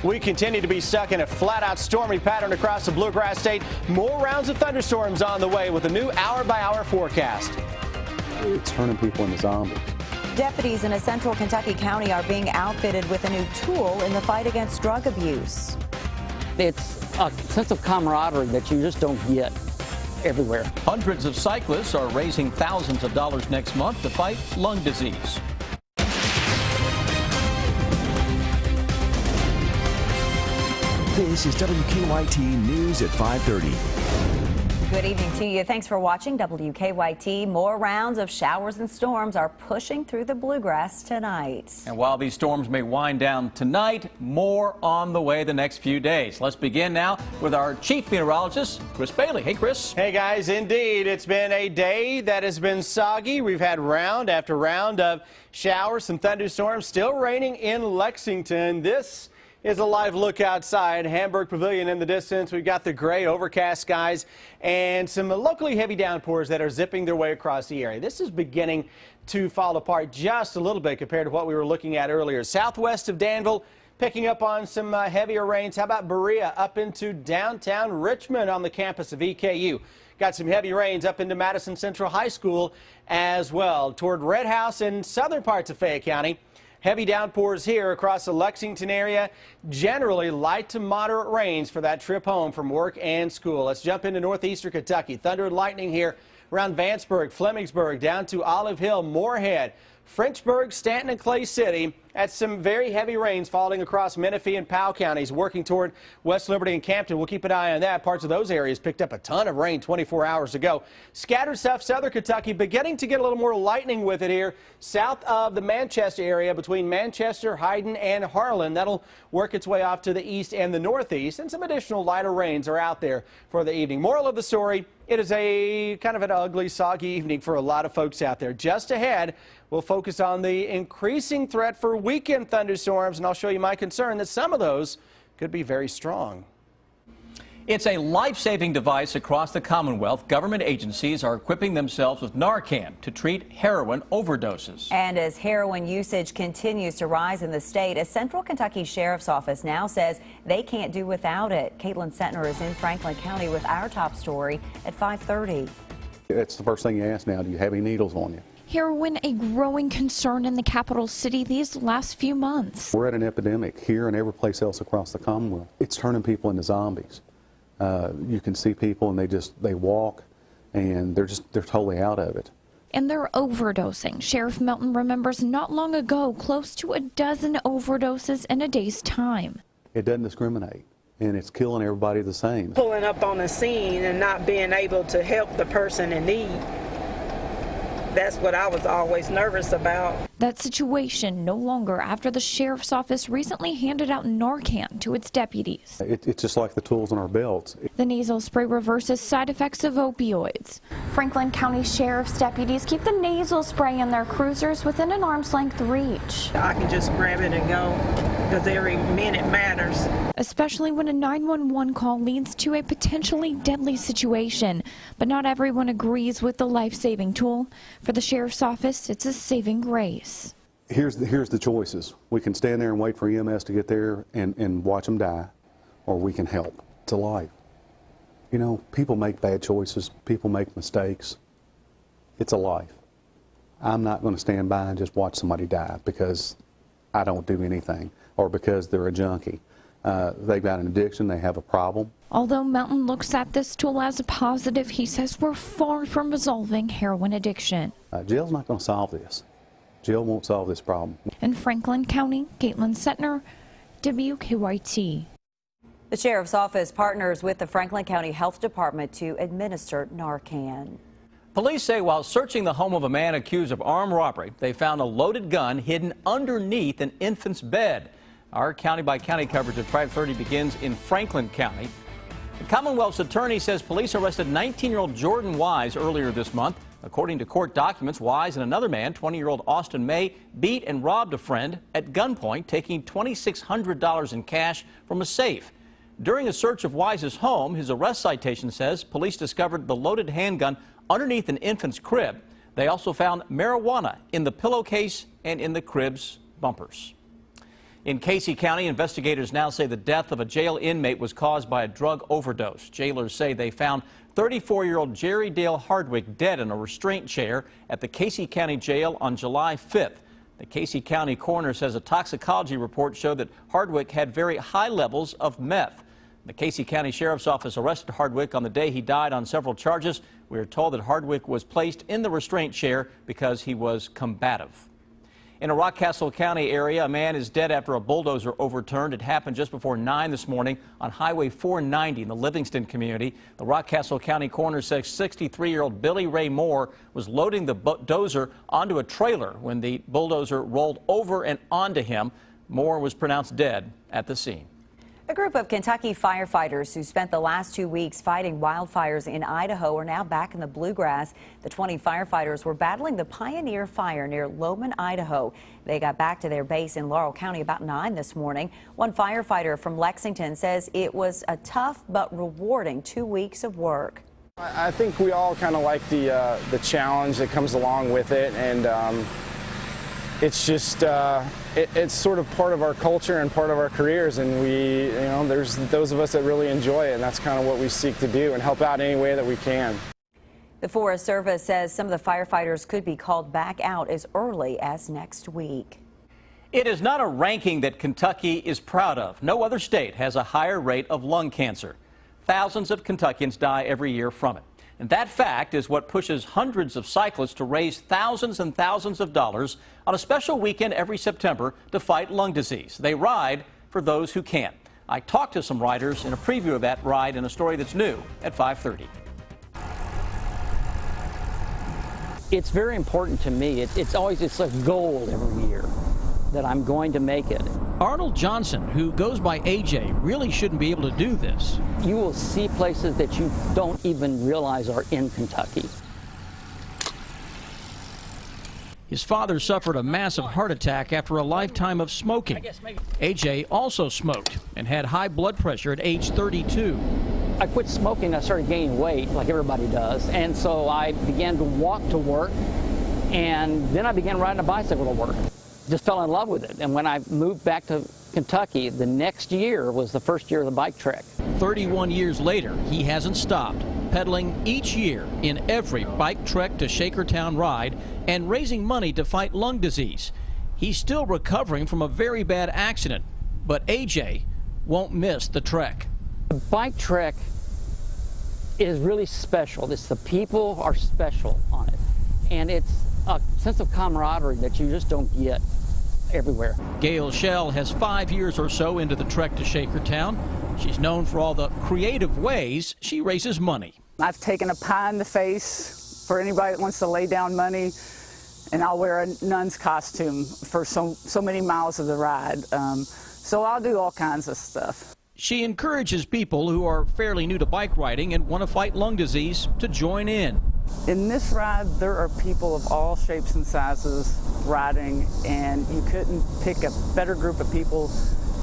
We continue to be stuck in a flat-out stormy pattern across the Bluegrass State. More rounds of thunderstorms on the way with a new hour-by-hour forecast. It's turning people into zombies. Deputies in a central Kentucky county are being outfitted with a new tool in the fight against drug abuse. It's a sense of camaraderie that you just don't get everywhere. Hundreds of cyclists are raising thousands of dollars next month to fight lung disease. This is WKYT News at 5:30. Good evening to you. Thanks for watching WKYT. More rounds of showers and storms are pushing through the Bluegrass tonight. And while these storms may wind down tonight, more on the way the next few days. Let's begin now with our chief meteorologist, Chris Bailey. Hey, Chris. Hey, guys. Indeed, it's been a day that has been soggy. We've had round after round of showers and thunderstorms. Still raining in Lexington. This is a live look outside Hamburg Pavilion in the distance. We've got the gray overcast skies and some locally heavy downpours that are zipping their way across the area. This is beginning to fall apart just a little bit compared to what we were looking at earlier. Southwest of Danville picking up on some heavier rains. How about Berea up into downtown Richmond on the campus of EKU? Got some heavy rains up into Madison Central High School as well. Toward Red House in southern parts of Fayette County. Heavy downpours here across the Lexington area. Generally light to moderate rains for that trip home from work and school. Let's jump into northeastern Kentucky. Thunder and lightning here around Vanceburg, Flemingsburg, down to Olive Hill, Moorhead, Frenchburg, Stanton, and Clay City. That's some very heavy rains falling across Menifee and Powell counties, working toward West Liberty and Campton. We'll keep an eye on that. Parts of those areas picked up a ton of rain 24 hours ago. Scattered stuff, southern Kentucky, beginning to get a little more lightning with it here south of the Manchester area between Manchester, Hyden, and Harlan. That'll work its way off to the east and the northeast, and some additional lighter rains are out there for the evening. Moral of the story, it is a kind of an ugly, soggy evening for a lot of folks out there. Just ahead, we'll focus on the increasing threat for weekend thunderstorms, and I'll show you my concern that some of those could be very strong. It's a life-saving device across the Commonwealth. Government agencies are equipping themselves with Narcan to treat heroin overdoses. And as heroin usage continues to rise in the state, a Central Kentucky Sheriff's Office now says they can't do without it. Caitlin Sentner is in Franklin County with our top story at 5:30. It's the first thing you ask now, do you have any needles on you? Heroin, a growing concern in the capital city these last few months. We're at an epidemic here and every place else across the Commonwealth. It's turning people into zombies. You can see people and they walk and they're totally out of it. And they're overdosing. Sheriff Melton remembers not long ago close to a dozen overdoses in a day's time. It doesn't discriminate, and it's killing everybody the same. Pulling up on the scene and not being able to help the person in need. That's what I was always nervous about. That situation no longer after the sheriff's office recently handed out Narcan to its deputies. It's just like the tools in our belts. The nasal spray reverses side effects of opioids. Franklin County Sheriff's deputies keep the nasal spray in their cruisers within an arm's length reach. I can just grab it and go because every minute matters. Especially when a 911 call leads to a potentially deadly situation. But not everyone agrees with the life-saving tool. For the sheriff's office, it's a saving grace. Here's the choices. We can stand there and wait for EMS to get there and watch them die, or we can help. It's a life. You know, people make bad choices. People make mistakes. It's a life. I'm not going to stand by and just watch somebody die because I don't do anything or because they're a junkie. They've got an addiction, they have a problem. Although Mountain looks at this tool as a positive, he says we're far from resolving heroin addiction. Jail's not going to solve this. Jail won't solve this problem. In Franklin County, Caitlin Sentner, WKYT. The Sheriff's Office partners with the Franklin County Health Department to administer Narcan. Police say while searching the home of a man accused of armed robbery, they found a loaded gun hidden underneath an infant's bed. Our county-by-county coverage of 5:30 begins in Franklin County. The Commonwealth's attorney says police arrested 19-year-old Jordan Wise earlier this month. According to court documents, Wise and another man, 20-year-old Austin May, beat and robbed a friend at gunpoint, taking $2,600 in cash from a safe. During a search of Wise's home, his arrest citation says police discovered the loaded handgun underneath an infant's crib. They also found marijuana in the pillowcase and in the crib's bumpers. In Casey County, investigators now say the death of a jail inmate was caused by a drug overdose. Jailers say they found 34-year-old Jerry Dale Hardwick dead in a restraint chair at the Casey County Jail on July 5th. The Casey County coroner says a toxicology report showed that Hardwick had very high levels of meth. The Casey County Sheriff's Office arrested Hardwick on the day he died on several charges. We are told that Hardwick was placed in the restraint chair because he was combative. In a Rockcastle County area, a man is dead after a bulldozer overturned. It happened just before 9 this morning on Highway 490 in the Livingston community. The Rockcastle County coroner says 63-year-old Billy Ray Moore was loading the dozer onto a trailer when the bulldozer rolled over and onto him. Moore was pronounced dead at the scene. A group of Kentucky firefighters who spent the last 2 weeks fighting wildfires in Idaho are now back in the bluegrass. The 20 firefighters were battling the Pioneer Fire near Lowman, Idaho. They got back to their base in Laurel County about 9 this morning. One firefighter from Lexington says it was a tough but rewarding 2 weeks of work. I think we all kind of like the challenge that comes along with it, and it's just it's sort of part of our culture and part of our careers, and there's those of us that really enjoy it, and that's kind of what we seek to do and help out any way that we can. The Forest Service says some of the firefighters could be called back out as early as next week. It is not a ranking that Kentucky is proud of. No other state has a higher rate of lung cancer. Thousands of Kentuckians die every year from it. And that fact is what pushes hundreds of cyclists to raise thousands and thousands of dollars on a special weekend every September to fight lung disease. They ride for those who can't. I talked to some riders in a preview of that ride in a story that's new at 5:30. It's very important to me. It's a goal every year that I'm going to make it. Arnold Johnson, who goes by AJ, really shouldn't be able to do this. You will see places that you don't even realize are in Kentucky. His father suffered a massive heart attack after a lifetime of smoking. AJ also smoked and had high blood pressure at age 32. I quit smoking, I started gaining weight like everybody does, and so I began to walk to work, and then I began riding a bicycle to work. Just fell in love with it, and when I moved back to Kentucky, the next year was the first year of the bike trek. 31 years later, he hasn't stopped, pedaling each year in every bike trek to Shakertown ride and raising money to fight lung disease. He's still recovering from a very bad accident, but AJ won't miss the trek. The bike trek is really special. The people are special on it, and it's a sense of camaraderie that you just don't get everywhere. Gail Shell has 5 years or so into the trek to Shakertown. She's known for all the creative ways she raises money. I've taken a pie in the face for anybody that wants to lay down money, and I'll wear a nun's costume for so many miles of the ride. So I'll do all kinds of stuff. She encourages people who are fairly new to bike riding and want to fight lung disease to join in. In this ride, there are people of all shapes and sizes riding, and you couldn't pick a better group of people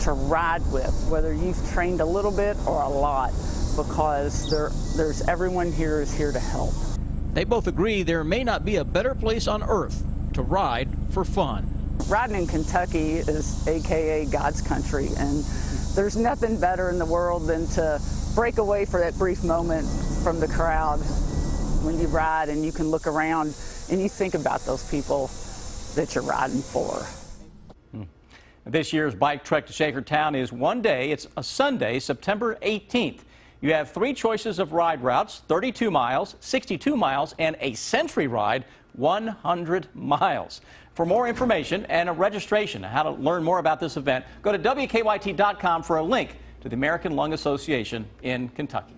to ride with, whether you've trained a little bit or a lot, because there's everyone here is here to help. They both agree there may not be a better place on earth to ride for fun. Riding in Kentucky is AKA God's country, and there's nothing better in the world than to break away for that brief moment from the crowd when you ride and you can look around and you think about those people that you're riding for. This year's bike trek to Shakertown is one day. It's a Sunday, September 18th. You have 3 choices of ride routes: 32 miles, 62 miles, and a century ride, 100 miles. For more information and a registration on how to learn more about this event, go to WKYT.com for a link to the American Lung Association in Kentucky.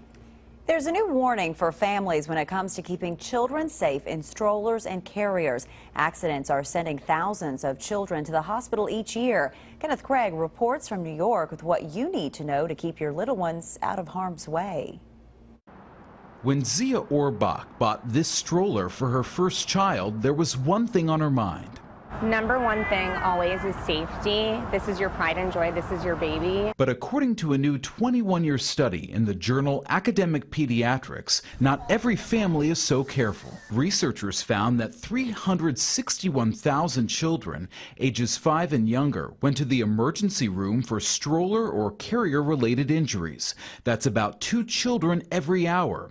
There's a new warning for families when it comes to keeping children safe in strollers and carriers. Accidents are sending thousands of children to the hospital each year. Kenneth Craig reports from New York with what you need to know to keep your little ones out of harm's way. When Zia Orbach bought this stroller for her first child, there was one thing on her mind. Number one thing always is safety. This is your pride and joy. This is your baby. But according to a new 21-year study in the journal Academic Pediatrics, not every family is so careful. Researchers found that 361,000 children ages 5 and younger went to the emergency room for stroller or carrier-related injuries. That's about 2 children every hour.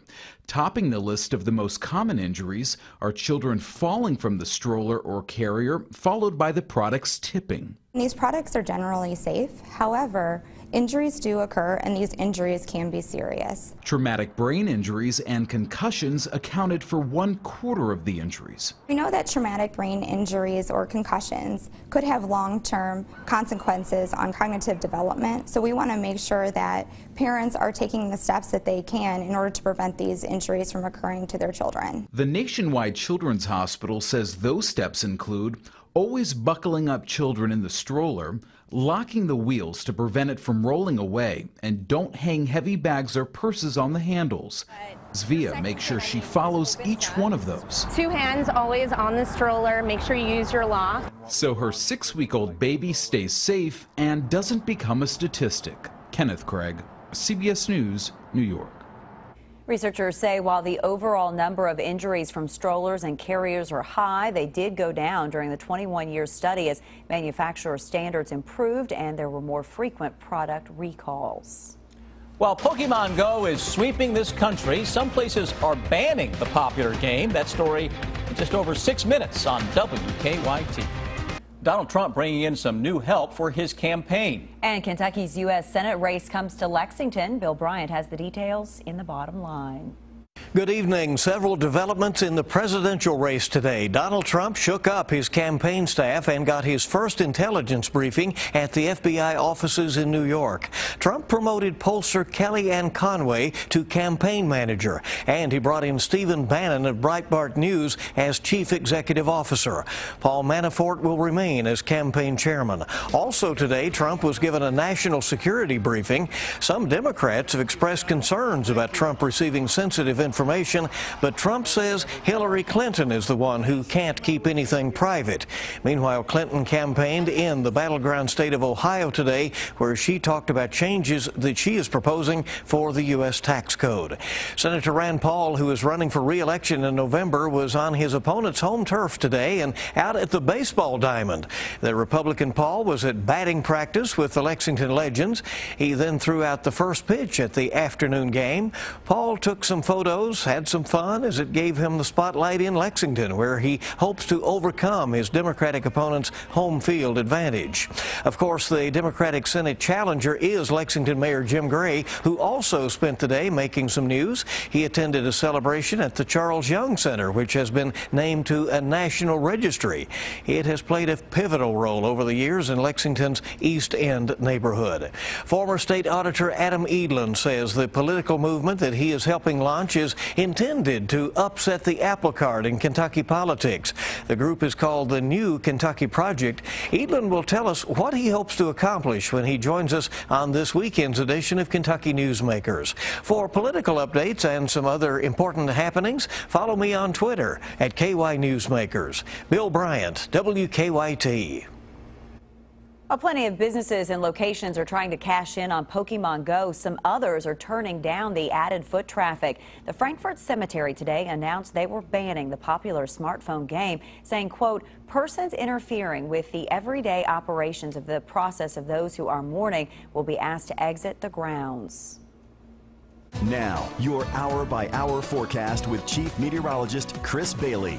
Topping the list of the most common injuries are children falling from the stroller or carrier, followed by the products tipping. These products are generally safe. However, injuries do occur, and these injuries can be serious. Traumatic brain injuries and concussions accounted for 1/4 of the injuries. We know that traumatic brain injuries or concussions could have long-term consequences on cognitive development, so we want to make sure that parents are taking the steps that they can in order to prevent these injuries from occurring to their children. The Nationwide Children's Hospital says those steps include always buckling up children in the stroller, locking the wheels to prevent it from rolling away, and don't hang heavy bags or purses on the handles. Svea makes sure she follows each one of those. 2 hands always on the stroller. Make sure you use your lock. So her 6-week-old baby stays safe and doesn't become a statistic. Kenneth Craig, CBS News, New York. Researchers say while the overall number of injuries from strollers and carriers are high, they did go down during the 21-year study as manufacturer standards improved and there were more frequent product recalls. While Pokemon Go is sweeping this country, some places are banning the popular game. That story in just over 6 minutes on WKYT. Donald Trump bringing in some new help for his campaign. And Kentucky's U.S. Senate race comes to Lexington. Bill Bryant has the details in the bottom line. Good evening. Several developments in the presidential race today. Donald Trump shook up his campaign staff and got his first intelligence briefing at the FBI offices in New York. Trump promoted pollster Kellyanne Conway to campaign manager, and he brought in Stephen Bannon of Breitbart News as chief executive officer. Paul Manafort will remain as campaign chairman. Also today, Trump was given a national security briefing. Some Democrats have expressed concerns about Trump receiving sensitive information, but Trump says Hillary Clinton is the one who can't keep anything private. Meanwhile, Clinton campaigned in the battleground state of Ohio today, where she talked about changes that she is proposing for the U.S. tax code. Senator Rand Paul, who is running for re-election in November, was on his opponent's home turf today and out at the baseball diamond. The Republican Paul was at batting practice with the Lexington Legends. He then threw out the first pitch at the afternoon game. Paul took some photos, had some fun as it gave him the spotlight in Lexington, where he hopes to overcome his Democratic opponent's home field advantage. Of course, the Democratic Senate challenger is Lexington Mayor Jim Gray, who also spent the day making some news. He attended a celebration at the Charles Young Center, which has been named to a national registry. It has played a pivotal role over the years in Lexington's East End neighborhood. Former State Auditor Adam Edlin says the political movement that he is helping launch is intended to upset the apple cart in Kentucky politics. The group is called the New Kentucky Project. Edlin will tell us what he hopes to accomplish when he joins us on this weekend's edition of Kentucky Newsmakers. For political updates and some other important happenings, follow me on Twitter at KY Newsmakers. Bill Bryant, WKYT. Well, plenty of businesses and locations are trying to cash in on Pokemon Go. Some others are turning down the added foot traffic. The Frankfort Cemetery today announced they were banning the popular smartphone game, saying, quote, persons interfering with the everyday operations of the process of those who are mourning will be asked to exit the grounds. Now, your hour-by-hour forecast with Chief Meteorologist Chris Bailey.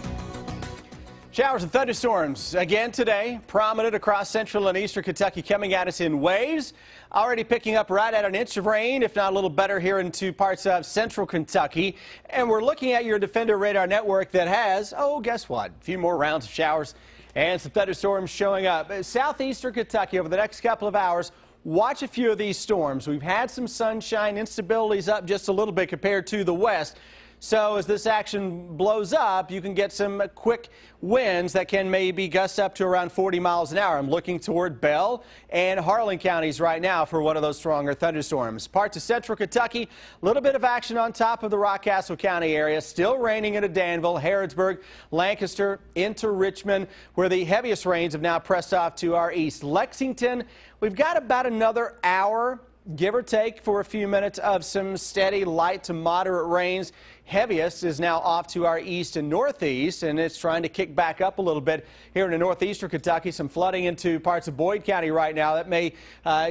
Showers and thunderstorms again today, prominent across central and eastern Kentucky, coming at us in waves. Already picking up right at an inch of rain, if not a little better, here into parts of central Kentucky. And we're looking at your Defender radar network that has, oh, guess what? A few more rounds of showers and some thunderstorms showing up. Southeastern Kentucky over the next couple of hours. Watch a few of these storms. We've had some sunshine, instabilities up just a little bit compared to the west. So as this action blows up, you can get some quick winds that can maybe gust up to around 40 miles an hour. I'm looking toward Bell and Harlan counties right now for one of those stronger thunderstorms. Parts of central Kentucky, a little bit of action on top of the Rockcastle County area. Still raining into Danville, Harrodsburg, Lancaster, into Richmond, where the heaviest rains have now pressed off to our east. Lexington, we've got about another hour, give or take, for a few minutes of some steady light to moderate rains. Heaviest is now off to our east and northeast, and it's trying to kick back up a little bit here in the northeastern Kentucky. Some flooding into parts of Boyd County right now. That may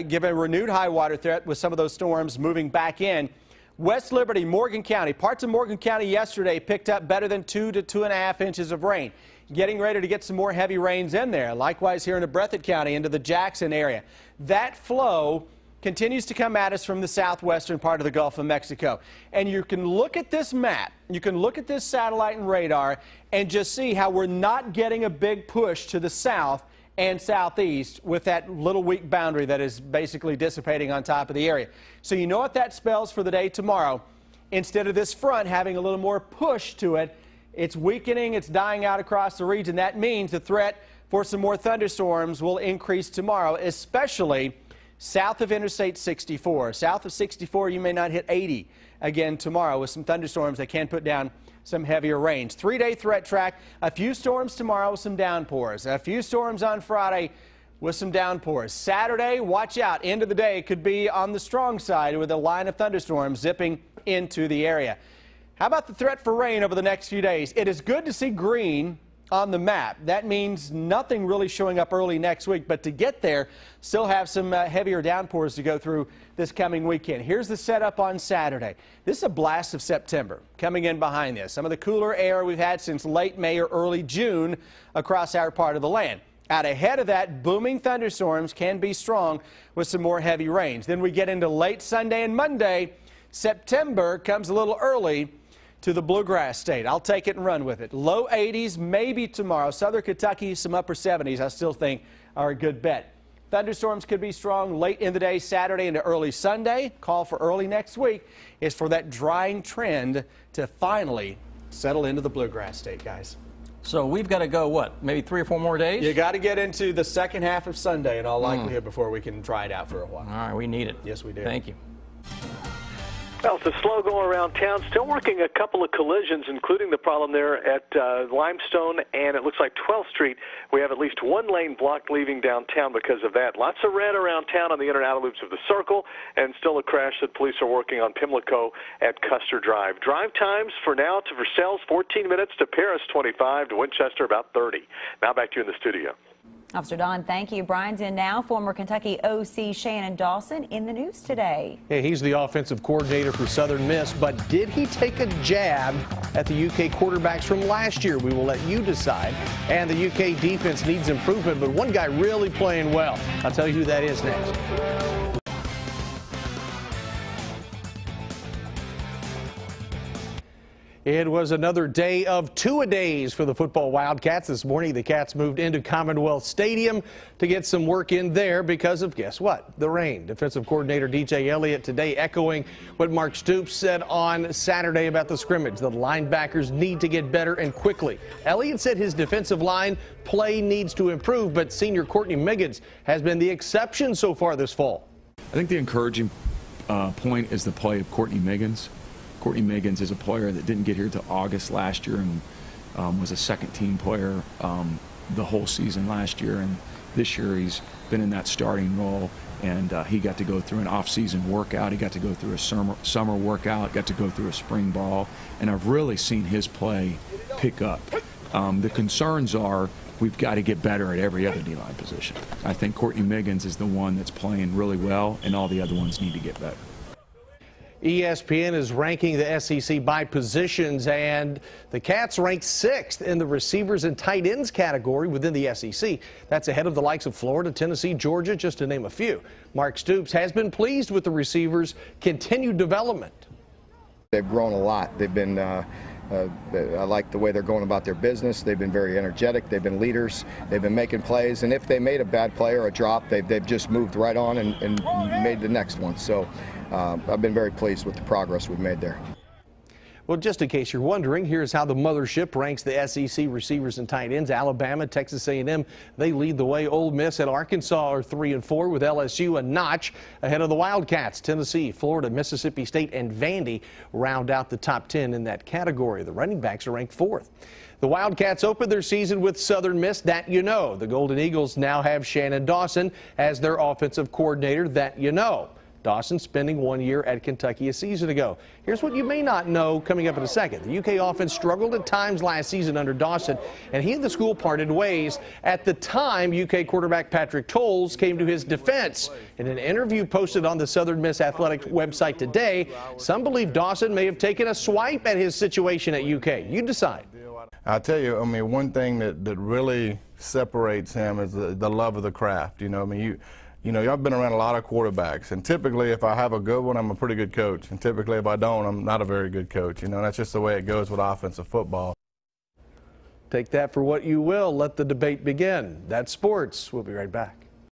give a renewed high water threat with some of those storms moving back in. West Liberty, Morgan County. Parts of Morgan County yesterday picked up better than 2 to 2.5 inches of rain. Getting ready to get some more heavy rains in there. Likewise here in Breathitt County into the Jackson area. That flow continues to come at us from the southwestern part of the Gulf of Mexico. And you can look at this map, you can look at this satellite and radar and just see how we're not getting a big push to the south and southeast with that little weak boundary that is basically dissipating on top of the area. So you know what that spells for the day tomorrow. Instead of this front having a little more push to it, it's weakening, it's dying out across the region. That means the threat for some more thunderstorms will increase tomorrow, especially south of Interstate 64. South of 64, you may not hit 80 again tomorrow with some thunderstorms that can put down some heavier rains. 3-day threat track, a few storms tomorrow with some downpours. A few storms on Friday with some downpours. Saturday, watch out. End of the day could be on the strong side with a line of thunderstorms zipping into the area. How about the threat for rain over the next few days? It is good to see green on the map. That means nothing really showing up early next week, but to get there, still have some heavier downpours to go through this coming weekend. Here's the setup on Saturday. This is a blast of September coming in behind this. Some of the cooler air we've had since late May or early June across our part of the land. Out ahead of that, booming thunderstorms can be strong with some more heavy rains. Then we get into late Sunday and Monday. September comes a little early to the bluegrass state. I'll take it and run with it. Low 80s, maybe tomorrow. Southern Kentucky, some upper 70s, I still think are a good bet. Thunderstorms could be strong late in the day Saturday into early Sunday. Call for early next week is for that drying trend to finally settle into the bluegrass state, guys. So we've got to go, what, maybe 3 or 4 more days? You got to get into the second half of Sunday in all likelihood before we can try it out for a while. All right, we need it. Yes, we do. Thank you. Well, it's a slow going around town. Still working a couple of collisions, including the problem there at Limestone and it looks like 12th Street. We have at least one lane blocked leaving downtown because of that. Lots of red around town on the inner and outer loops of the Circle, and still a crash that police are working on Pimlico at Custer Drive. Drive times for now to Versailles, 14 minutes, to Paris, 25, to Winchester, about 30. Now back to you in the studio. Officer Don, thank you. Brian's in now. Former Kentucky OC Shannon Dawson in the news today. Hey, he's the offensive coordinator for Southern Miss, but did he take a jab at the UK quarterbacks from last year? We will let you decide. And the UK defense needs improvement, but one guy really playing well. I'll tell you who that is next. It was another day of two-a-days for the football Wildcats. This morning, the Cats moved into Commonwealth Stadium to get some work in there because of, guess what, the rain. Defensive coordinator DJ Elliott today echoing what Mark Stoops said on Saturday about the scrimmage. The linebackers need to get better and quickly. Elliott said his defensive line play needs to improve, but senior Courtney Miggins has been the exception so far this fall. I think the encouraging point is the play of Courtney Miggins. Courtney Miggins is a player that didn't get here till August last year and was a second-team player the whole season last year. And this year he's been in that starting role, and he got to go through an off-season workout. He got to go through a summer workout, got to go through a spring ball, and I've really seen his play pick up. The concerns are we've got to get better at every other D-line position. I think Courtney Miggins is the one that's playing really well, and all the other ones need to get better. ESPN is ranking the SEC by positions, and the Cats rank 6th in the receivers and tight ends category within the SEC. That's ahead of the likes of Florida, Tennessee, Georgia, just to name a few. Mark Stoops has been pleased with the receivers' continued development. They've grown a lot. They've been I like the way they're going about their business. They've been very energetic. They've been leaders. They've been making plays. And if they made a bad play or a drop, they've just moved right on and made the next one. So I've been very pleased with the progress we've made there. Well, just in case you're wondering, here's how the mothership ranks the SEC receivers and tight ends. Alabama, Texas A&M, they lead the way. Ole Miss and Arkansas are 3 and 4, with LSU a notch ahead of the Wildcats. Tennessee, Florida, Mississippi State, and Vandy round out the top 10 in that category. The running backs are ranked 4th. The Wildcats opened their season with Southern Miss, that you know. The Golden Eagles now have Shannon Dawson as their offensive coordinator, that you know. Dawson spending 1 year at Kentucky a season ago. Here's what you may not know coming up in a second. The UK offense struggled at times last season under Dawson, and he and the school parted ways. At the time, UK quarterback Patrick Tolles came to his defense. In an interview posted on the Southern Miss Athletic website today, some believe Dawson may have taken a swipe at his situation at UK. You decide. I'll tell you, I mean, one thing that really separates him is the love of the craft. You know, I mean, I've been around a lot of quarterbacks, and typically if I have a good one, I'm a pretty good coach. And typically if I don't, I'm not a very good coach. You know, that's just the way it goes with offensive football. Take that for what you will. Let the debate begin. That's sports. We'll be right back.